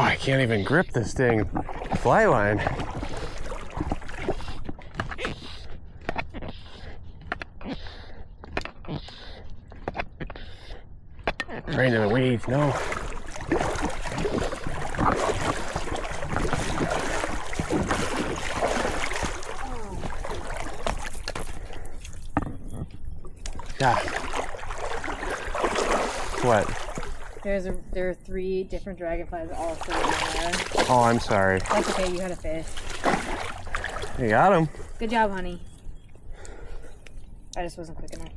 I can't even grip this dang fly line. Right into the weeds, no. Yeah. What? There are 3 different dragonflies all sitting in there. Oh, I'm sorry. That's okay, you had a fish. You got him. Good job, honey. I just wasn't quick enough.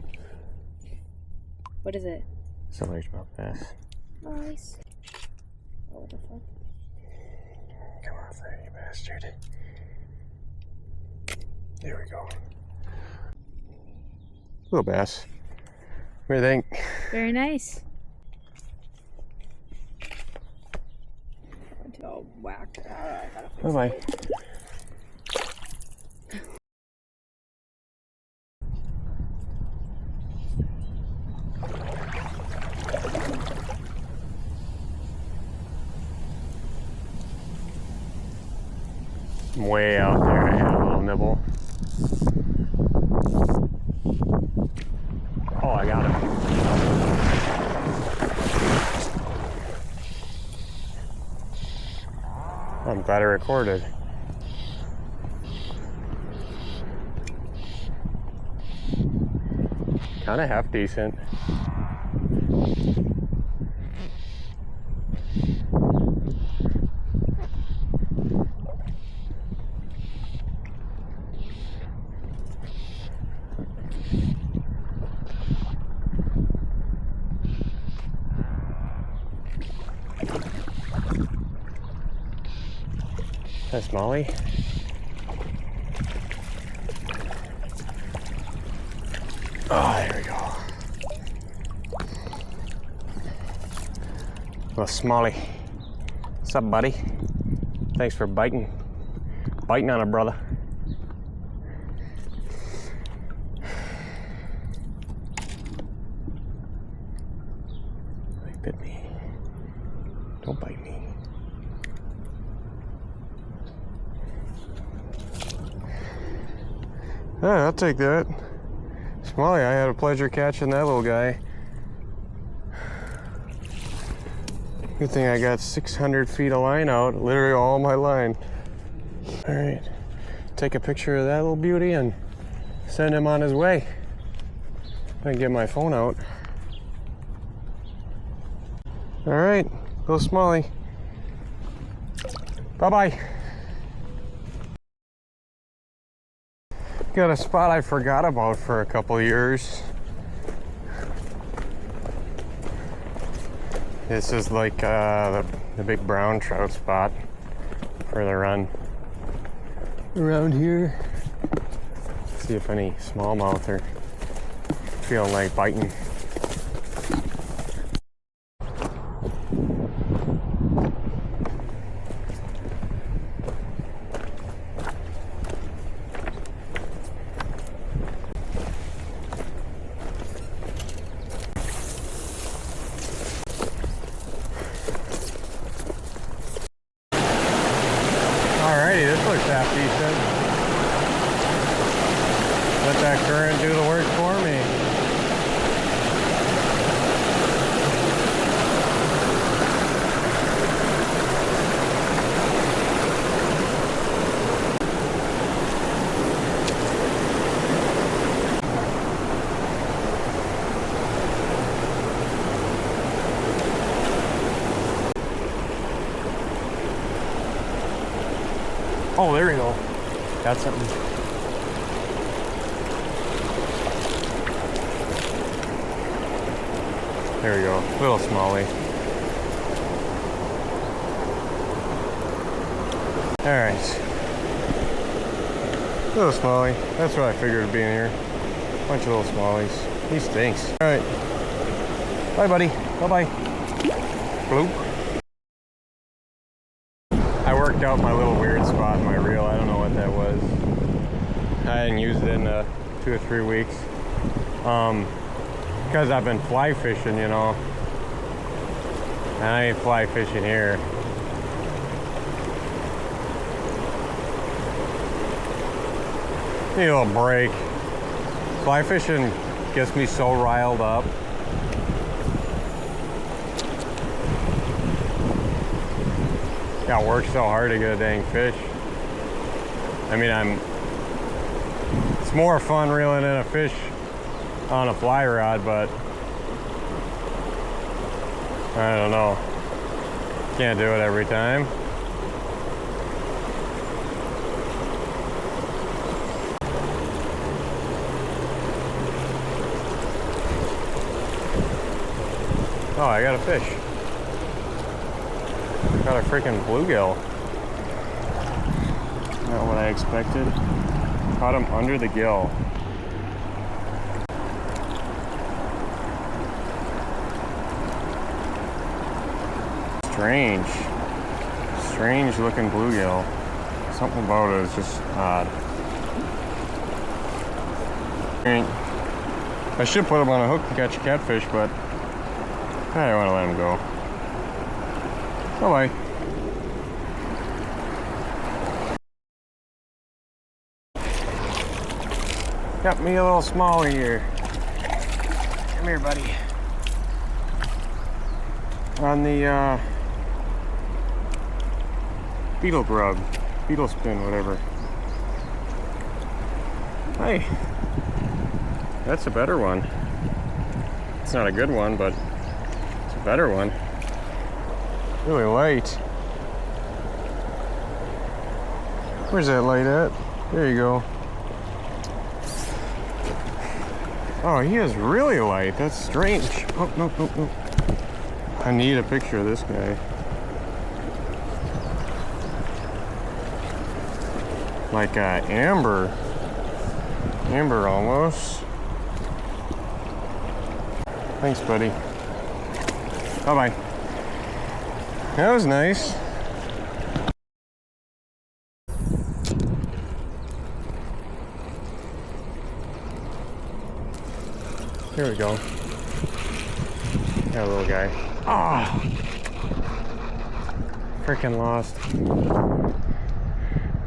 What is it? It's a largemouth bass. Nice. Oh, what the fuck? Come off there, you bastard. There we go. Little bass. What do you think? Very nice. Oh, whack. Bye-bye. I'm way out there. I had a little nibble. Oh, I got him. I'm glad I recorded. Kind of half decent. That's Molly. Oh, there we go. Well, Smalley. What's up, buddy? Thanks for biting on a brother. They bit me. Don't bite me. Yeah, I'll take that. Smalley, I had a pleasure catching that little guy. Good thing I got 600 feet of line out, literally all my line. All right, take a picture of that little beauty and send him on his way. I can get my phone out. All right, go Smalley. Bye-bye. Got a spot I forgot about for a couple years. This is like the big brown trout spot for the run around here. See if any smallmouth are feeling like biting. Alrighty, this looks half decent. Let that current do the work for me. Oh, there we go. Got something. There we go. Little Smalley. Alright. Little Smalley. That's what I figured would be in here. Bunch of little Smallies. He stinks. Alright. Bye, buddy. Bye-bye. Bloop. I worked out my little weird spot in my reel. I don't know what that was. I hadn't used it in 2 or 3 weeks. Because I've been fly fishing, you know. And I ain't fly fishing here. Need a little break. Fly fishing gets me so riled up. Got work so hard to get a dang fish. I mean, it's more fun reeling in a fish on a fly rod, but I don't know. Can't do it every time. Oh, I got a fish. Got a freaking bluegill. Not what I expected. Caught him under the gill. Strange looking bluegill. Something about it is just odd. I should put him on a hook to catch a catfish, but I don't want to let him go. Bye-bye. Got me a little smallie here. Come here, buddy. On the beetle grub, beetle spin, whatever. Hey, that's a better one. It's not a good one, but it's a better one. Really light. Where's that light at? There you go. Oh, he is really light. That's strange. Oh, nope. I need a picture of this guy. Like amber almost. Thanks, buddy. Bye-bye. That was nice. Here we go. That little guy. Ah! Freaking lost.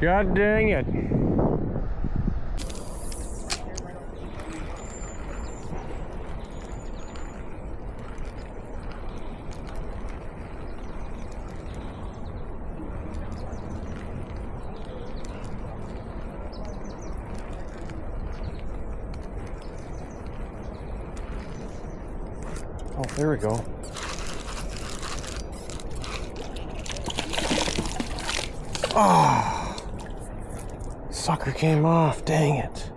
God dang it. Oh, there we go. Oh, sucker came off, dang it.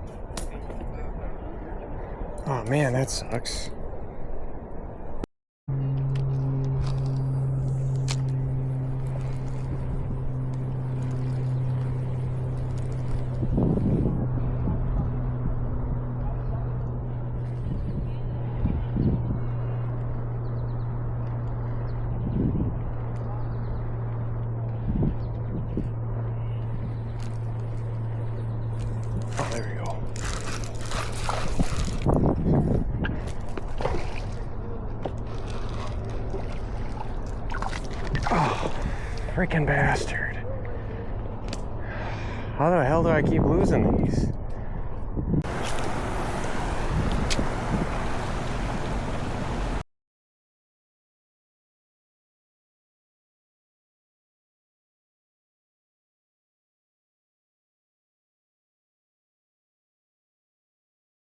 Oh man, that sucks. Oh, there we go. Oh, freaking bastard. How the hell do I keep losing these?